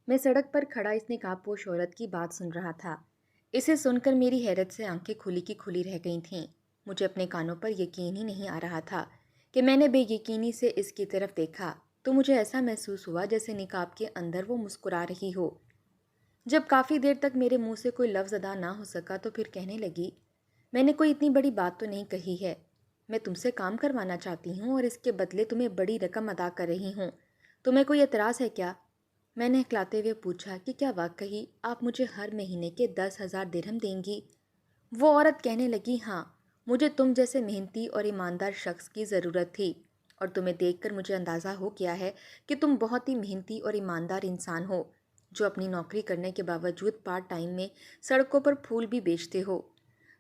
میں سڑک پر کھڑا اس نقاب پوش عورت کی بات سن رہا تھا۔ اسے سن کر میری حیرت سے آنکھیں کھلی کی کھلی رہ گئی تھیں۔ مجھے اپنے کانوں پر یقین ہی نہیں آ رہا تھا کہ میں نے بے یقینی سے اس کی طرف دیکھا تو مجھے ایسا محسوس ہوا جیسے نقاب کے اندر وہ مسکرا رہی ہو۔ جب کافی دیر تک میرے منہ سے کوئی لفظ ادا نہ ہو سکا تو پھر کہنے لگی، میں نے کوئی اتنی بڑی بات تو نہیں کہی ہے۔ میں تم سے کام کروانا چاہتی ہوں اور اس کے بدلے تمہیں بڑی رقم ادا کر رہی ہوں۔ تمہیں کوئی اعتراض ہے کیا؟ میں نے ہکلاتے ہوئے پوچھا کہ کیا واقعی آپ مجھے ہر مہینے کے 10,000 درہم دیں گی؟ وہ عورت کہنے لگی، ہاں، مجھے تم جیسے محنتی اور ایماندار شخص کی ضرورت تھی، اور تمہیں دیکھ کر مجھے اندازہ ہو گیا ہے کہ تم بہت ہی محنتی اور ایماندار انسان ہو، جو اپنی نوکری کرنے کے باوجود پارٹ ٹائم میں سڑکوں پر پھول بھی بیچتے ہو۔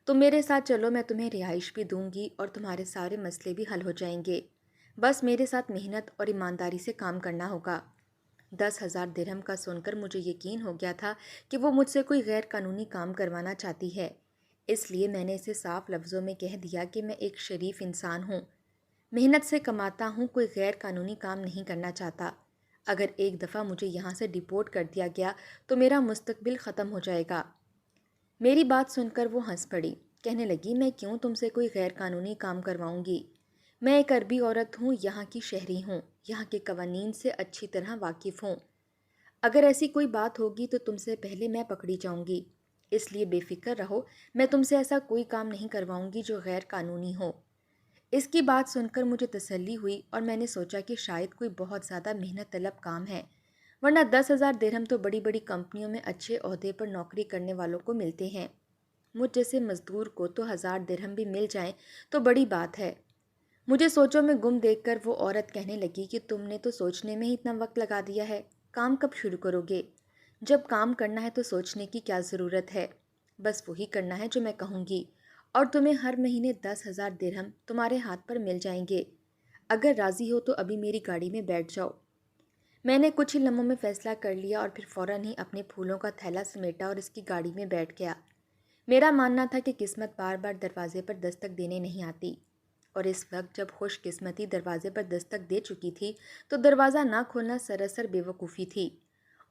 تم میرے ساتھ چلو، میں تمہیں رہائش بھی دوں گی اور تمہارے سارے مسئلے بھی حل ہو جائیں گے۔ بس میرے ساتھ محنت اور ایمانداری سے کام کرنا ہوگا۔ 10,000 درہم کا سن کر مجھے یقین ہو گیا تھا کہ وہ مجھ سے کوئی غیر قانونی کام کروانا چاہتی ہے۔ اس لیے میں نے اسے صاف لفظوں میں کہہ دیا کہ میں ایک شریف انسان ہوں، محنت سے کماتا ہوں، کوئی غیر قانونی کام نہیں کرنا چاہتا۔ اگر ایک دفعہ مجھے یہاں سے ڈپورٹ کر دیا گیا تو میرا مستقبل ختم ہو جائے گا۔ میری بات سن کر وہ ہنس پڑی، کہنے لگی، میں کیوں تم سے کوئی غیر قانونی کام کرواؤں گی؟ میں ایک عربی عورت ہوں، یہاں کی شہری ہوں، یہاں کے قوانین سے اچھی طرح واقف ہوں۔ اگر ایسی کوئی بات ہوگی تو تم سے پہلے میں پکڑی جاؤں گی، اس لیے بے فکر رہو، میں تم سے ایسا کوئی کام نہیں کرواؤں گی جو غیر قانونی ہو۔ اس کی بات سن کر مجھے تسلی ہوئی اور میں نے سوچا کہ شاید کوئی بہت زیادہ محنت طلب کام ہے، ورنہ 10,000 درہم تو بڑی بڑی کمپنیوں میں اچھے عہدے پر نوکری کرنے والوں کو ملتے ہیں۔ مجھ جیسے مزدور کو تو 1,000 درہم بھی مل جائیں تو بڑی بات ہے۔ مجھے سوچوں میں گم دیکھ کر وہ عورت کہنے لگی کہ تم نے تو سوچنے میں ہی اتنا وقت لگا دیا ہے، کام کب شروع کرو گے؟ جب کام کرنا ہے تو سوچنے کی کیا ضرورت ہے؟ بس وہی کرنا ہے جو میں کہوں گی، اور تمہیں ہر مہینے 10,000 درہم تمہارے ہاتھ پر مل جائیں گے۔ اگر راضی ہو تو ابھی میری گاڑی میں بیٹھ جاؤ۔ میں نے کچھ ہی لمحوں میں فیصلہ کر لیا اور پھر فوراً ہی اپنے پھولوں کا تھیلا سمیٹا اور اس کی گاڑی میں بیٹھ گیا۔ میرا ماننا تھا کہ قسمت بار بار دروازے پر دستک دینے نہیں آتی، اور اس وقت جب خوش قسمتی دروازے پر دستک دے چکی تھی تو دروازہ نہ کھولنا سراسر بے وقوفی تھی،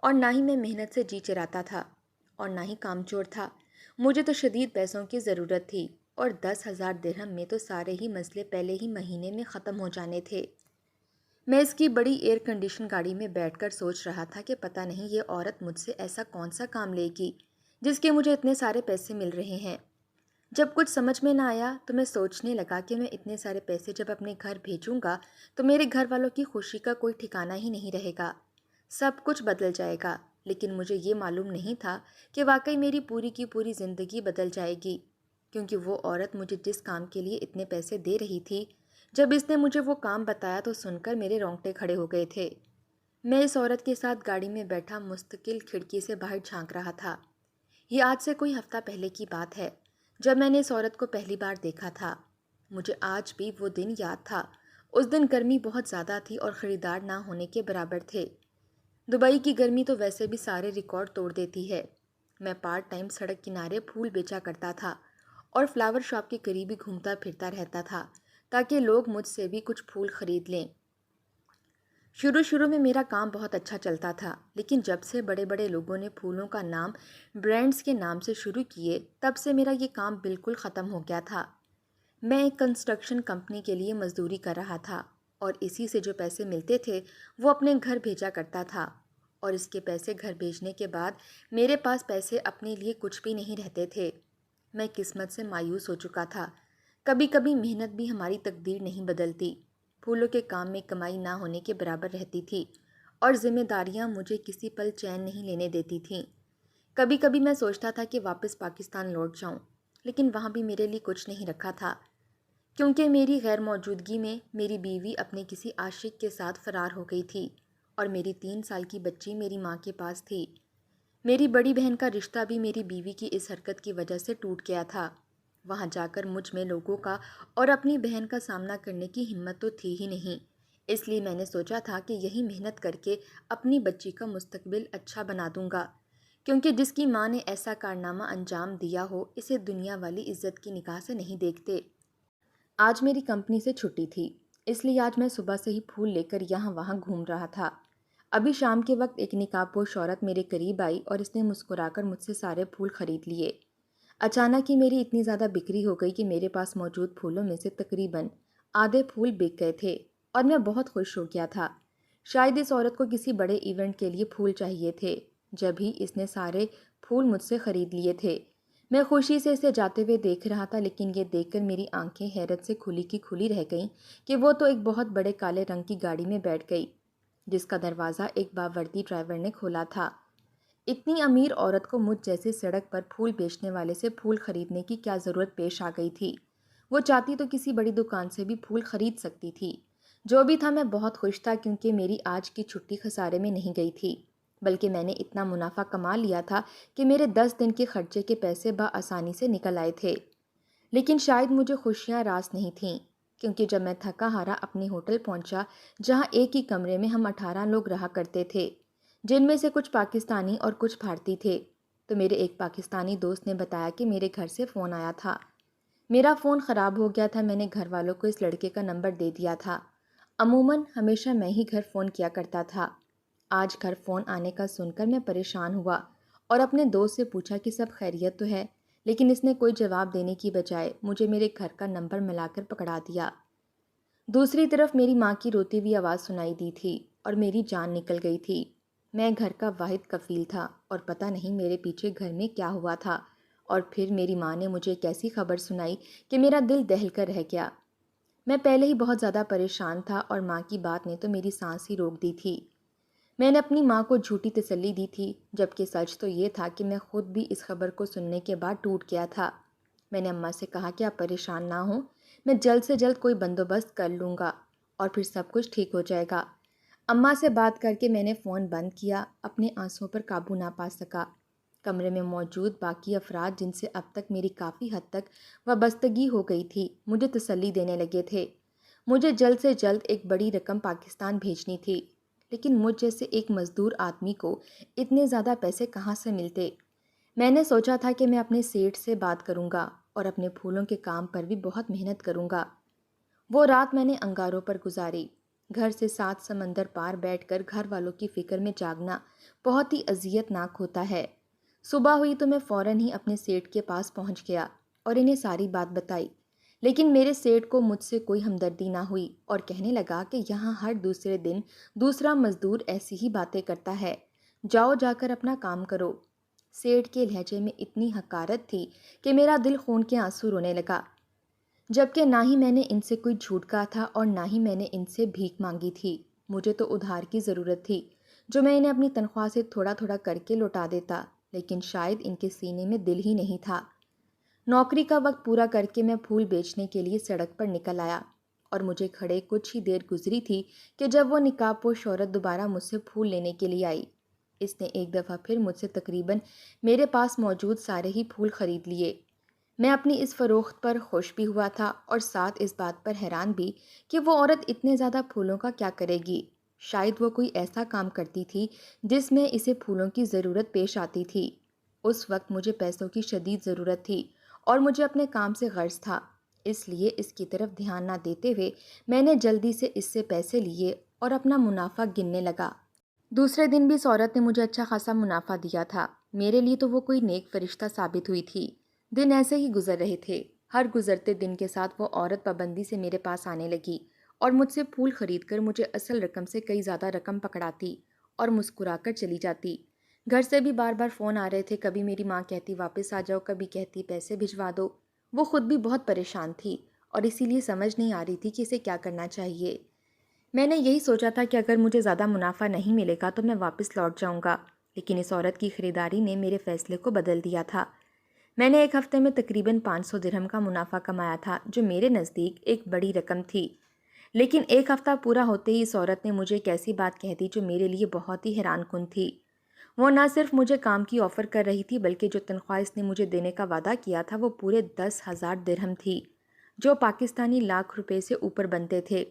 اور نہ ہی میں محنت سے جی چراتا تھا اور نہ ہی کام چور تھا۔ مجھے تو شدید پیسوں کی ضرورت تھی، اور 10,000 درہم میں تو سارے ہی مسئلے پہلے ہی مہینے میں ختم ہو جانے تھے۔ میں اس کی بڑی ایئر کنڈیشن گاڑی میں بیٹھ کر سوچ رہا تھا کہ پتہ نہیں یہ عورت مجھ سے ایسا کون سا کام لے گی جس کے مجھے اتنے سارے پیسے مل رہے ہیں۔ جب کچھ سمجھ میں نہ آیا تو میں سوچنے لگا کہ میں اتنے سارے پیسے جب اپنے گھر بھیجوں گا تو میرے گھر والوں کی خوشی کا کوئی ٹھکانہ ہی نہیں رہے گا، سب کچھ بدل جائے گا۔ لیکن مجھے یہ معلوم نہیں تھا کہ واقعی میری پوری کی پوری زندگی بدل جائے گی، کیونکہ وہ عورت مجھے جس کام کے لیے اتنے پیسے دے رہی تھی، جب اس نے مجھے وہ کام بتایا تو سن کر میرے رونگٹے کھڑے ہو گئے تھے۔ میں اس عورت کے ساتھ گاڑی میں بیٹھا مستقل کھڑکی سے باہر جھانک رہا تھا۔ یہ آج سے کوئی ہفتہ پہلے کی بات ہے جب میں نے اس عورت کو پہلی بار دیکھا تھا۔ مجھے آج بھی وہ دن یاد تھا۔ اس دن گرمی بہت زیادہ تھی اور خریدار نہ ہونے کے برابر تھے۔ دبئی کی گرمی تو ویسے بھی سارے ریکارڈ توڑ دیتی ہے۔ میں پارٹ ٹائم سڑک کنارے پھول بیچا کرتا تھا اور فلاور شاپ کے قریب ہی گھومتا پھرتا رہتا تھا تاکہ لوگ مجھ سے بھی کچھ پھول خرید لیں۔ شروع میں میرا کام بہت اچھا چلتا تھا، لیکن جب سے بڑے بڑے لوگوں نے پھولوں کا نام برانڈز کے نام سے شروع کیے تب سے میرا یہ کام بالکل ختم ہو گیا تھا۔ میں ایک کنسٹرکشن کمپنی کے لیے مزدوری کر رہا تھا اور اسی سے جو پیسے ملتے تھے وہ اپنے گھر بھیجا کرتا تھا، اور اس کے پیسے گھر بھیجنے کے بعد میرے پاس پیسے اپنے لیے کچھ بھی نہیں رہتے تھے۔ میں قسمت سے مایوس ہو چکا تھا۔ کبھی کبھی محنت بھی ہماری تقدیر نہیں بدلتی۔ پھولوں کے کام میں کمائی نہ ہونے کے برابر رہتی تھی اور ذمہ داریاں مجھے کسی پل چین نہیں لینے دیتی تھیں۔ کبھی کبھی میں سوچتا تھا کہ واپس پاکستان لوٹ جاؤں، لیکن وہاں بھی میرے لیے کچھ نہیں رکھا تھا، کیونکہ میری غیر موجودگی میں میری بیوی اپنے کسی عاشق کے ساتھ فرار ہو گئی تھی اور میری 3 سال کی بچی میری ماں کے پاس تھی۔ میری بڑی بہن کا رشتہ بھی میری بیوی کی اس حرکت کی وجہ سے ٹوٹ گیا تھا۔ وہاں جا کر مجھ میں لوگوں کا اور اپنی بہن کا سامنا کرنے کی ہمت تو تھی ہی نہیں، اس لیے میں نے سوچا تھا کہ یہی محنت کر کے اپنی بچی کا مستقبل اچھا بنا دوں گا، کیونکہ جس کی ماں نے ایسا کارنامہ انجام دیا ہو اسے دنیا والی عزت کی نگاہ سے نہیں دیکھتے۔ آج میری کمپنی سے چھٹی تھی، اس لیے آج میں صبح سے ہی پھول لے کر یہاں وہاں گھوم رہا تھا۔ ابھی شام کے وقت ایک نقاب پوش عورت میرے قریب آئی اور اس نے مسکرا کر مجھ سے سارے پھول خرید لیے۔ اچانک ہی میری اتنی زیادہ بکری ہو گئی کہ میرے پاس موجود پھولوں میں سے تقریباً آدھے پھول بک گئے تھے اور میں بہت خوش ہو گیا تھا۔ شاید اس عورت کو کسی بڑے ایونٹ کے لیے پھول چاہیے تھے، جب ہی اس نے سارے پھول مجھ سے خرید لیے تھے۔ میں خوشی سے اسے جاتے ہوئے دیکھ رہا تھا، لیکن یہ دیکھ کر میری آنکھیں حیرت سے کھلی کی کھلی رہ گئیں کہ وہ تو ایک بہت بڑے کالے رنگ کی گاڑی میں بیٹھ گئی، جس کا دروازہ ایک باوردی ڈرائیور نے کھولا تھا۔ اتنی امیر عورت کو مجھ جیسے سڑک پر پھول بیچنے والے سے پھول خریدنے کی کیا ضرورت پیش آ گئی تھی؟ وہ چاہتی تو کسی بڑی دکان سے بھی پھول خرید سکتی تھی۔ جو بھی تھا، میں بہت خوش تھا کیونکہ میری آج کی چھٹی خسارے میں نہیں گئی تھی، بلکہ میں نے اتنا منافع کما لیا تھا کہ میرے 10 دن کے خرچے کے پیسے بآسانی سے نکل آئے تھے۔ لیکن شاید مجھے خوشیاں راس نہیں تھیں، کیونکہ جب میں تھکا ہارا اپنے ہوٹل پہنچا، جہاں ایک ہی کمرے میں ہم 18 لوگ رہا کرتے تھے، جن میں سے کچھ پاکستانی اور کچھ بھارتی تھے، تو میرے ایک پاکستانی دوست نے بتایا کہ میرے گھر سے فون آیا تھا۔ میرا فون خراب ہو گیا تھا۔ میں نے گھر والوں کو اس لڑکے کا نمبر دے دیا تھا۔ عموماً ہمیشہ میں ہی گھر فون کیا کرتا تھا۔ آج گھر فون آنے کا سن کر میں پریشان ہوا اور اپنے دوست سے پوچھا کہ سب خیریت تو ہے، لیکن اس نے کوئی جواب دینے کی بجائے مجھے میرے گھر کا نمبر ملا کر پکڑا دیا۔ دوسری طرف میری ماں کی روتی ہوئی آواز سنائی دی تھی اور میری جان نکل گئی تھی۔ میں گھر کا واحد کفیل تھا اور پتہ نہیں میرے پیچھے گھر میں کیا ہوا تھا، اور پھر میری ماں نے مجھے ایک ایسی خبر سنائی کہ میرا دل دہل کر رہ گیا۔ میں پہلے ہی بہت زیادہ پریشان تھا اور ماں کی بات نے تو میری سانس ہی روک دی تھی۔ میں نے اپنی ماں کو جھوٹی تسلی دی تھی، جبکہ سچ تو یہ تھا کہ میں خود بھی اس خبر کو سننے کے بعد ٹوٹ گیا تھا۔ میں نے اماں سے کہا کہ آپ پریشان نہ ہوں، میں جلد سے جلد کوئی بندوبست کر لوں گا اور پھر سب کچھ ٹھیک ہو جائے گا۔ اماں سے بات کر کے میں نے فون بند کیا، اپنے آنسوؤں پر قابو نہ پا سکا۔ کمرے میں موجود باقی افراد، جن سے اب تک میری کافی حد تک وابستگی ہو گئی تھی، مجھے تسلی دینے لگے تھے۔ مجھے جلد سے جلد ایک بڑی رقم پاکستان بھیجنی تھی، لیکن مجھ جیسے ایک مزدور آدمی کو اتنے زیادہ پیسے کہاں سے ملتے؟ میں نے سوچا تھا کہ میں اپنے سیٹھ سے بات کروں گا اور اپنے پھولوں کے کام پر بھی بہت محنت کروں گا۔ وہ رات میں نے انگاروں پر گزاری۔ گھر سے 7 سمندر پار بیٹھ کر گھر والوں کی فکر میں جاگنا بہت ہی اذیت ناک ہوتا ہے۔ صبح ہوئی تو میں فوراً ہی اپنے سیٹھ کے پاس پہنچ گیا اور انہیں ساری بات بتائی، لیکن میرے سیٹھ کو مجھ سے کوئی ہمدردی نہ ہوئی اور کہنے لگا کہ یہاں ہر دوسرے دن دوسرا مزدور ایسی ہی باتیں کرتا ہے، جاؤ جا کر اپنا کام کرو۔ سیٹھ کے لہجے میں اتنی حقارت تھی کہ میرا دل خون کے آنسو رونے لگا، جبکہ نہ ہی میں نے ان سے کوئی جھوٹ کہا تھا اور نہ ہی میں نے ان سے بھیک مانگی تھی۔ مجھے تو ادھار کی ضرورت تھی، جو میں انہیں اپنی تنخواہ سے تھوڑا تھوڑا کر کے لوٹا دیتا، لیکن شاید ان کے سینے میں دل ہی نہیں تھا۔ نوکری کا وقت پورا کر کے میں پھول بیچنے کے لیے سڑک پر نکل آیا اور مجھے کھڑے کچھ ہی دیر گزری تھی کہ جب وہ نقاب پوش عورت دوبارہ مجھ سے پھول لینے کے لیے آئی۔ اس نے ایک دفعہ پھر مجھ سے تقریباً میرے پاس موجود سارے ہی پھول خرید لیے۔ میں اپنی اس فروخت پر خوش بھی ہوا تھا اور ساتھ اس بات پر حیران بھی کہ وہ عورت اتنے زیادہ پھولوں کا کیا کرے گی۔ شاید وہ کوئی ایسا کام کرتی تھی جس میں اسے پھولوں کی ضرورت پیش آتی تھی۔ اس وقت مجھے پیسوں کی شدید ضرورت تھی اور مجھے اپنے کام سے غرض تھا، اس لیے اس کی طرف دھیان نہ دیتے ہوئے میں نے جلدی سے اس سے پیسے لیے اور اپنا منافع گننے لگا۔ دوسرے دن بھی اس عورت نے مجھے اچھا خاصا منافع دیا تھا۔ میرے لیے تو وہ کوئی نیک فرشتہ ثابت ہوئی تھی۔ دن ایسے ہی گزر رہے تھے۔ ہر گزرتے دن کے ساتھ وہ عورت پابندی سے میرے پاس آنے لگی اور مجھ سے پھول خرید کر مجھے اصل رقم سے کئی زیادہ رقم پکڑاتی اور مسکرا کر چلی جاتی۔ گھر سے بھی بار بار فون آ رہے تھے، کبھی میری ماں کہتی واپس آ جاؤ، کبھی کہتی پیسے بھجوا دو۔ وہ خود بھی بہت پریشان تھی اور اسی لیے سمجھ نہیں آ رہی تھی کہ اسے کیا کرنا چاہیے۔ میں نے یہی سوچا تھا کہ اگر مجھے زیادہ منافع نہیں ملے گا تو میں واپس لوٹ جاؤں گا، لیکن اس عورت کی خریداری نے میرے فیصلے کو بدل دیا تھا۔ میں نے ایک ہفتے میں تقریباً 500 درہم کا منافع کمایا تھا، جو میرے نزدیک ایک بڑی رقم تھی۔ لیکن ایک ہفتہ پورا ہوتے ہی اس عورت نے مجھے ایک ایسی بات کہہ دی جو میرے لیے بہت ہی حیران کن تھی۔ وہ نہ صرف مجھے کام کی آفر کر رہی تھی، بلکہ جو تنخواہ اس نے مجھے دینے کا وعدہ کیا تھا وہ پورے 10,000 درہم تھی، جو پاکستانی لاکھ روپے سے اوپر بنتے تھے۔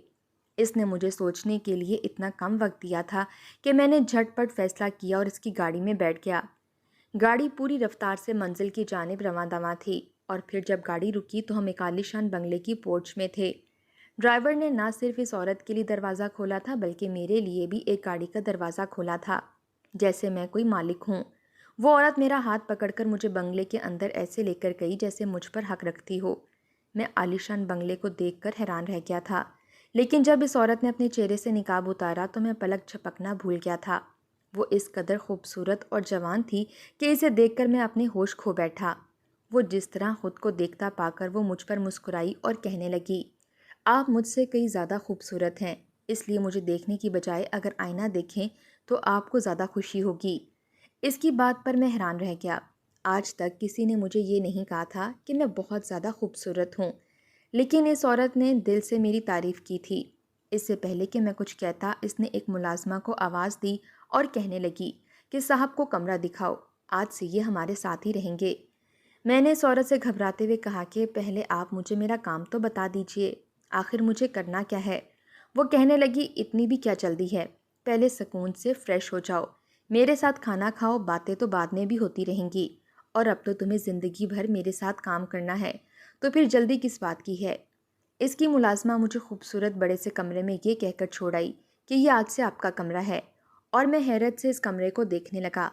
اس نے مجھے سوچنے کے لیے اتنا کم وقت دیا تھا کہ میں نے جھٹ پٹ فیصلہ کیا اور اس کی گاڑی میں بیٹھ گیا۔ گاڑی پوری رفتار سے منزل کی جانب رواں دواں تھی اور پھر جب گاڑی رکی تو ہم ایک عالیشان بنگلے کی پورچ میں تھے۔ ڈرائیور نے نہ صرف اس عورت کے لیے دروازہ کھولا تھا بلکہ میرے لیے بھی ایک گاڑی کا دروازہ کھولا تھا، جیسے میں کوئی مالک ہوں۔ وہ عورت میرا ہاتھ پکڑ کر مجھے بنگلے کے اندر ایسے لے کر گئی جیسے مجھ پر حق رکھتی ہو۔ میں عالیشان بنگلے کو دیکھ کر حیران رہ گیا تھا، لیکن جب اس عورت نے اپنے چہرے سے نقاب اتارا تو میں پلک جھپکنا بھول گیا تھا۔ وہ اس قدر خوبصورت اور جوان تھی کہ اسے دیکھ کر میں اپنے ہوش کھو بیٹھا۔ وہ جس طرح خود کو دیکھتا پا کر وہ مجھ پر مسکرائی اور کہنے لگی، آپ مجھ سے کئی زیادہ خوبصورت ہیں، اس لیے مجھے دیکھنے کی بجائے اگر آئینہ دیکھیں تو آپ کو زیادہ خوشی ہوگی۔ اس کی بات پر میں حیران رہ گیا۔ آج تک کسی نے مجھے یہ نہیں کہا تھا کہ میں بہت زیادہ خوبصورت ہوں، لیکن اس عورت نے دل سے میری تعریف کی تھی۔ اس سے پہلے کہ میں کچھ کہتا، اس نے ایک ملازمہ کو آواز دی اور کہنے لگی کہ صاحب کو کمرہ دکھاؤ، آج سے یہ ہمارے ساتھ ہی رہیں گے۔ میں نے اس عورت سے گھبراتے ہوئے کہا کہ پہلے آپ مجھے میرا کام تو بتا دیجئے، آخر مجھے کرنا کیا ہے؟ وہ کہنے لگی، اتنی بھی کیا جلدی ہے، پہلے سکون سے فریش ہو جاؤ، میرے ساتھ کھانا کھاؤ، باتیں تو بعد میں بھی ہوتی رہیں گی، اور اب تو تمہیں زندگی بھر میرے ساتھ کام کرنا ہے، تو پھر جلدی کس بات کی ہے؟ اس کی ملازمہ مجھے خوبصورت بڑے سے کمرے میں یہ کہہ کر چھوڑ آئی کہ یہ آج سے آپ کا کمرہ ہے، اور میں حیرت سے اس کمرے کو دیکھنے لگا۔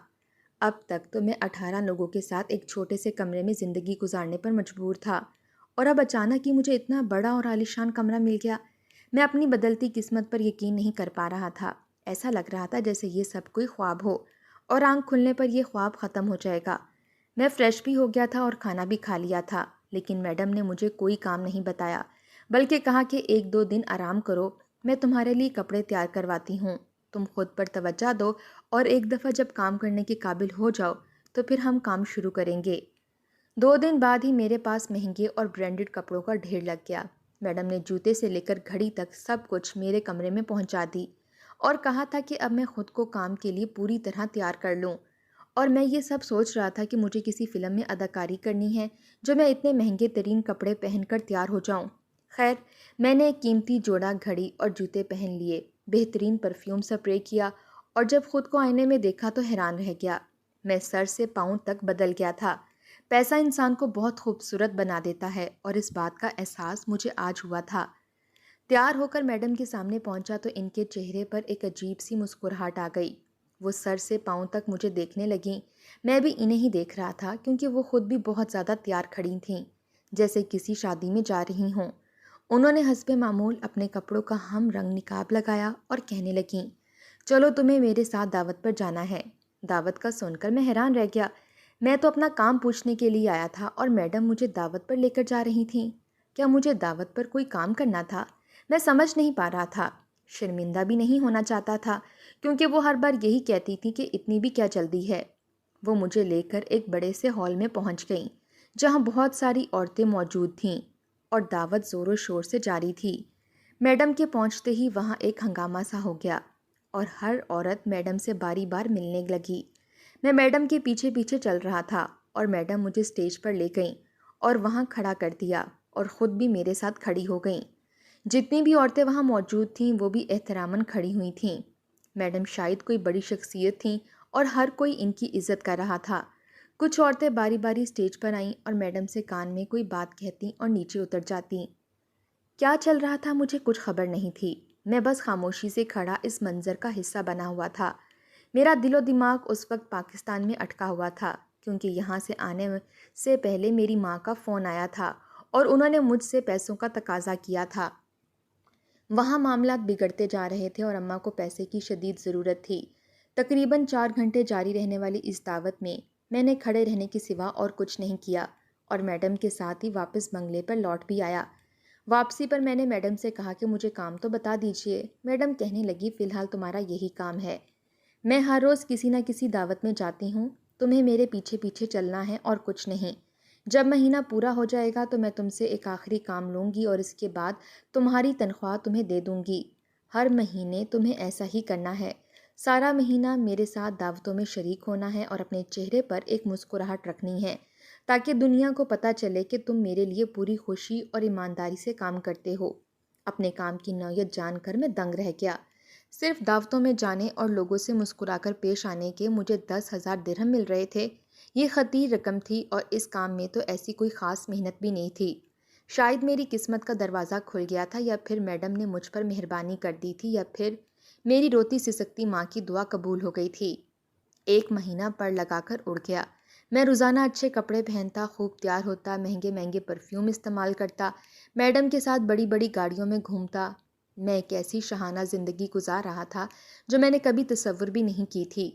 اب تک تو میں 18 لوگوں کے ساتھ ایک چھوٹے سے کمرے میں زندگی گزارنے پر مجبور تھا، اور اب اچانک ہی مجھے اتنا بڑا اور عالیشان کمرہ مل گیا۔ میں اپنی بدلتی قسمت پر یقین نہیں کر پا رہا تھا۔ ایسا لگ رہا تھا جیسے یہ سب کوئی خواب ہو، اور آنکھ کھلنے پر یہ خواب ختم ہو جائے گا۔ میں فریش بھی ہو گیا تھا اور کھانا بھی کھا لیا تھا، لیکن میڈم نے مجھے کوئی کام نہیں بتایا، بلکہ کہا کہ 1-2 دن آرام کرو، میں تمہارے لیے کپڑے تیار کرواتی ہوں، تم خود پر توجہ دو، اور ایک دفعہ جب کام کرنے کے قابل ہو جاؤ تو پھر ہم کام شروع کریں گے۔ 2 دن بعد ہی میرے پاس مہنگے اور برانڈڈ کپڑوں کا ڈھیر لگ گیا۔ میڈم نے جوتے سے لے کر گھڑی تک سب کچھ میرے کمرے میں پہنچا دی، اور کہا تھا کہ اب میں خود کو کام کے لیے پوری طرح تیار کر لوں، اور میں یہ سب سوچ رہا تھا کہ مجھے کسی فلم میں اداکاری کرنی ہے جو میں اتنے مہنگے ترین کپڑے پہن کر تیار ہو جاؤں۔ خیر، میں نے ایک قیمتی جوڑا گھڑی اور جوتے پہن لیے، بہترین پرفیوم سپرے کیا، اور جب خود کو آئینے میں دیکھا تو حیران رہ گیا۔ میں سر سے پاؤں تک بدل گیا تھا۔ پیسہ انسان کو بہت خوبصورت بنا دیتا ہے، اور اس بات کا احساس مجھے آج ہوا تھا۔ تیار ہو کر میڈم کے سامنے پہنچا تو ان کے چہرے پر ایک عجیب سی مسکراہٹ آ گئی۔ وہ سر سے پاؤں تک مجھے دیکھنے لگیں، میں بھی انہیں ہی دیکھ رہا تھا، کیونکہ وہ خود بھی بہت زیادہ تیار کھڑی تھیں، جیسے کسی شادی میں جا رہی ہوں۔ انہوں نے حسب معمول اپنے کپڑوں کا ہم رنگ نقاب لگایا اور کہنے لگیں، چلو تمہیں میرے ساتھ دعوت پر جانا ہے۔ دعوت کا سن کر میں حیران رہ گیا۔ میں تو اپنا کام پوچھنے کے لیے آیا تھا اور میڈم مجھے دعوت پر لے کر جا رہی تھیں۔ کیا مجھے دعوت پر کوئی کام کرنا تھا؟ میں سمجھ نہیں پا رہا تھا۔ شرمندہ بھی نہیں ہونا چاہتا تھا، کیونکہ وہ ہر بار یہی کہتی تھی کہ اتنی بھی کیا جلدی ہے۔ وہ مجھے لے کر ایک بڑے سے ہال میں پہنچ گئیں، جہاں بہت ساری عورتیں موجود تھیں، اور دعوت زور و شور سے جاری تھی۔ میڈم کے پہنچتے ہی وہاں ایک ہنگامہ سا ہو گیا، اور ہر عورت میڈم سے باری بار ملنے لگی۔ میں میڈم کے پیچھے پیچھے چل رہا تھا، اور میڈم مجھے اسٹیج پر لے گئیں اور وہاں کھڑا کر دیا، اور خود بھی میرے ساتھ کھڑی ہو گئیں۔ جتنی بھی عورتیں وہاں موجود تھیں وہ بھی احتراماً کھڑی ہوئی تھیں۔ میڈم شاید کوئی بڑی شخصیت تھیں، اور ہر کوئی ان کی عزت کر رہا تھا۔ کچھ عورتیں باری باری اسٹیج پر آئیں اور میڈم سے کان میں کوئی بات کہتیں اور نیچے اتر جاتیں۔ کیا چل رہا تھا مجھے کچھ خبر نہیں تھی، میں بس خاموشی سے کھڑا اس منظر کا حصہ بنا ہوا تھا۔ میرا دل و دماغ اس وقت پاکستان میں اٹکا ہوا تھا، کیونکہ یہاں سے آنے سے پہلے میری ماں کا فون آیا تھا، اور انہوں نے مجھ سے پیسوں کا تقاضا کیا تھا۔ وہاں معاملات بگڑتے جا رہے تھے اور اماں کو پیسے کی شدید ضرورت تھی۔ تقریباً 4 گھنٹے جاری رہنے والی اس دعوت میں نے کھڑے رہنے کے سوا اور کچھ نہیں کیا، اور میڈم کے ساتھ ہی واپس بنگلے پر لوٹ بھی آیا۔ واپسی پر میں نے میڈم سے کہا کہ مجھے کام تو بتا دیجئے۔ میڈم کہنے لگی، فی الحال تمہارا یہی کام ہے، میں ہر روز کسی نہ کسی دعوت میں جاتی ہوں، تمہیں میرے پیچھے پیچھے چلنا ہے اور کچھ نہیں۔ جب مہینہ پورا ہو جائے گا تو میں تم سے ایک آخری کام لوں گی، اور اس کے بعد تمہاری تنخواہ تمہیں دے دوں گی۔ ہر مہینے تمہیں ایسا ہی کرنا ہے، سارا مہینہ میرے ساتھ دعوتوں میں شریک ہونا ہے، اور اپنے چہرے پر ایک مسکراہٹ رکھنی ہے، تاکہ دنیا کو پتہ چلے کہ تم میرے لیے پوری خوشی اور ایمانداری سے کام کرتے ہو۔ اپنے کام کی نوعیت جان کر میں دنگ رہ گیا۔ صرف دعوتوں میں جانے اور لوگوں سے مسکرا کر پیش آنے کے مجھے 10,000 درہم مل رہے تھے۔ یہ خطیر رقم تھی، اور اس کام میں تو ایسی کوئی خاص محنت بھی نہیں تھی۔ شاید میری قسمت کا دروازہ کھل گیا تھا، یا پھر میڈم نے مجھ پر مہربانی کر دی تھی، یا پھر میری روتی سسکتی ماں کی دعا قبول ہو گئی تھی۔ 1 مہینہ پڑ لگا کر اڑ گیا۔ میں روزانہ اچھے کپڑے پہنتا، خوب تیار ہوتا، مہنگے مہنگے پرفیوم استعمال کرتا، میڈم کے ساتھ بڑی بڑی گاڑیوں میں گھومتا۔ میں ایک ایسی شاہانہ زندگی گزار رہا تھا جو میں نے کبھی تصور بھی نہیں کی تھی۔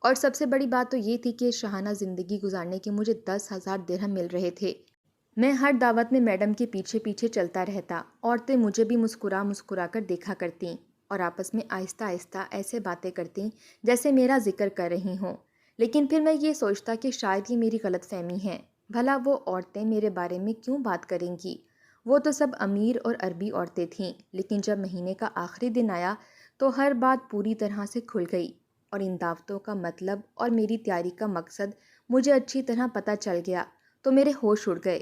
اور سب سے بڑی بات تو یہ تھی کہ شاہانہ زندگی گزارنے کے مجھے 10,000 درہم مل رہے تھے۔ میں ہر دعوت میں میڈم کے پیچھے پیچھے چلتا رہتا۔ عورتیں مجھے بھی مسکرا مسکرا کر دیکھا کرتیں اور آپس میں آہستہ آہستہ ایسے باتیں کرتیں جیسے میرا ذکر کر رہی ہوں۔ لیکن پھر میں یہ سوچتا کہ شاید یہ میری غلط فہمی ہے۔ بھلا وہ عورتیں میرے بارے میں کیوں بات کریں گی؟ وہ تو سب امیر اور عربی عورتیں تھیں۔ لیکن جب مہینے کا آخری دن آیا تو ہر بات پوری طرح سے کھل گئی، اور ان دعوتوں کا مطلب اور میری تیاری کا مقصد مجھے اچھی طرح پتہ چل گیا تو میرے ہوش اڑ گئے۔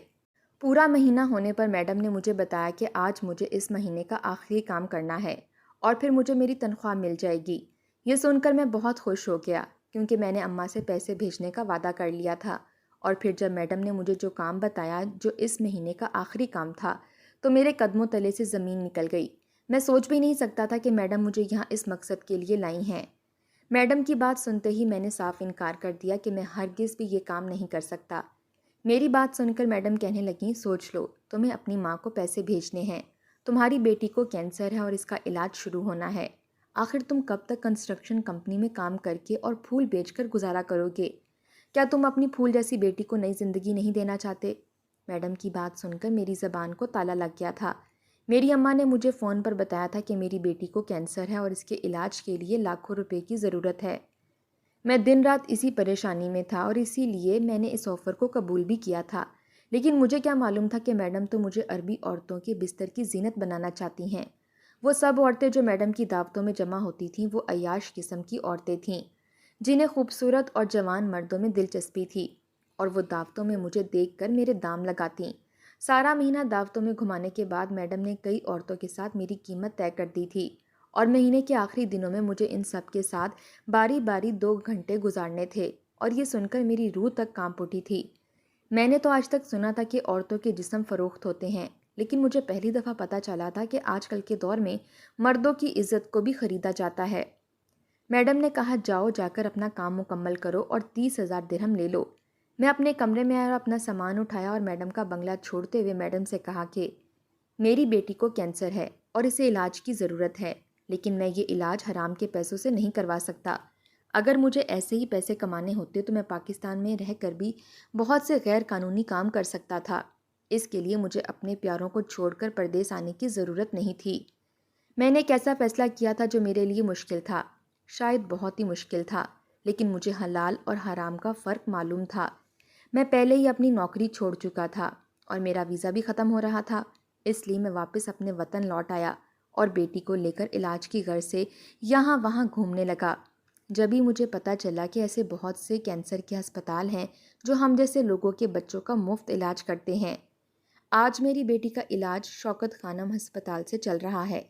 پورا مہینہ ہونے پر میڈم نے مجھے بتایا کہ آج مجھے اس مہینے کا آخری کام کرنا ہے اور پھر مجھے میری تنخواہ مل جائے گی۔ یہ سن کر میں بہت خوش ہو گیا، کیونکہ میں نے اماں سے پیسے بھیجنے کا وعدہ کر لیا تھا۔ اور پھر جب میڈم نے مجھے جو کام بتایا، جو اس مہینے کا آخری کام تھا، تو میرے قدموں تلے سے زمین نکل گئی۔ میں سوچ بھی نہیں سکتا تھا کہ میڈم مجھے یہاں اس مقصد کے لیے لائی ہیں۔ میڈم کی بات سنتے ہی میں نے صاف انکار کر دیا کہ میں ہرگز بھی یہ کام نہیں کر سکتا۔ میری بات سن کر میڈم کہنے لگیں، سوچ لو، تمہیں اپنی ماں کو پیسے بھیجنے ہیں، تمہاری بیٹی کو کینسر ہے اور اس کا علاج شروع ہونا ہے۔ آخر تم کب تک کنسٹرکشن کمپنی میں کام کر کے اور پھول بیچ کر گزارا کرو گے؟ کیا تم اپنی پھول جیسی بیٹی کو نئی زندگی نہیں دینا چاہتے؟ میڈم کی بات سن کر میری زبان کو تالا لگ گیا تھا۔ میری اماں نے مجھے فون پر بتایا تھا کہ میری بیٹی کو کینسر ہے اور اس کے علاج کے لیے لاکھوں روپے کی ضرورت ہے۔ میں دن رات اسی پریشانی میں تھا اور اسی لیے میں نے اس آفر کو قبول بھی کیا تھا۔ لیکن مجھے کیا معلوم تھا کہ میڈم تو مجھے عربی عورتوں کے بستر کی زینت بنانا چاہتی ہیں۔ وہ سب عورتیں جو میڈم کی دعوتوں میں جمع ہوتی تھیں وہ عیاش قسم کی عورتیں تھیں، جنہیں خوبصورت اور جوان مردوں میں دلچسپی تھی، اور وہ دعوتوں میں مجھے دیکھ کر میرے دام لگاتیں۔ سارا مہینہ دعوتوں میں گھمانے کے بعد میڈم نے کئی عورتوں کے ساتھ میری قیمت طے کر دی تھی، اور مہینے کے آخری دنوں میں مجھے ان سب کے ساتھ باری باری 2 گھنٹے گزارنے تھے، اور یہ سن کر میری روح تک کانپ اٹھی تھی۔ میں نے تو آج تک سنا تھا کہ عورتوں کے جسم فروخت ہوتے ہیں، لیکن مجھے پہلی دفعہ پتہ چلا تھا کہ آج کل کے دور میں مردوں کی عزت کو بھی خریدا جاتا ہے۔ میڈم نے کہا، جاؤ، جا کر اپنا کام مکمل کرو اور 30,000 درہم لے لو۔ میں اپنے کمرے میں آیا اور اپنا سامان اٹھایا اور میڈم کا بنگلہ چھوڑتے ہوئے میڈم سے کہا کہ میری بیٹی کو کینسر ہے اور اسے علاج کی ضرورت ہے، لیکن میں یہ علاج حرام کے پیسوں سے نہیں کروا سکتا۔ اگر مجھے ایسے ہی پیسے کمانے ہوتے تو میں پاکستان میں رہ کر بھی بہت سے غیر قانونی کام کر سکتا تھا۔ اس کے لیے مجھے اپنے پیاروں کو چھوڑ کر پردیس آنے کی ضرورت نہیں تھی۔ میں نے ایک ایسا فیصلہ کیا تھا جو میرے لیے مشکل تھا، شاید بہت ہی مشکل تھا، لیکن مجھے حلال اور حرام کا فرق معلوم تھا۔ میں پہلے ہی اپنی نوکری چھوڑ چکا تھا اور میرا ویزا بھی ختم ہو رہا تھا، اس لیے میں واپس اپنے وطن لوٹ آیا اور بیٹی کو لے کر علاج کی غرض سے یہاں وہاں گھومنے لگا۔ جبھی مجھے پتہ چلا کہ ایسے بہت سے کینسر کے ہسپتال ہیں جو ہم جیسے لوگوں کے بچوں کا مفت علاج کرتے ہیں۔ آج میری بیٹی کا علاج شوکت خانم ہسپتال سے چل رہا ہے۔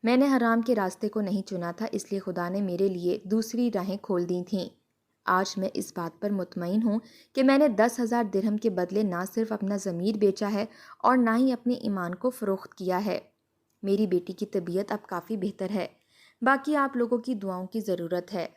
میں نے حرام کے راستے کو نہیں چنا تھا، اس لیے خدا نے میرے لیے دوسری راہیں کھول دی تھیں۔ آج میں اس بات پر مطمئن ہوں کہ میں نے 10,000 درہم کے بدلے نہ صرف اپنا ضمیر بیچا ہے اور نہ ہی اپنے ایمان کو فروخت کیا ہے۔ میری بیٹی کی طبیعت اب کافی بہتر ہے، باقی آپ لوگوں کی دعاؤں کی ضرورت ہے۔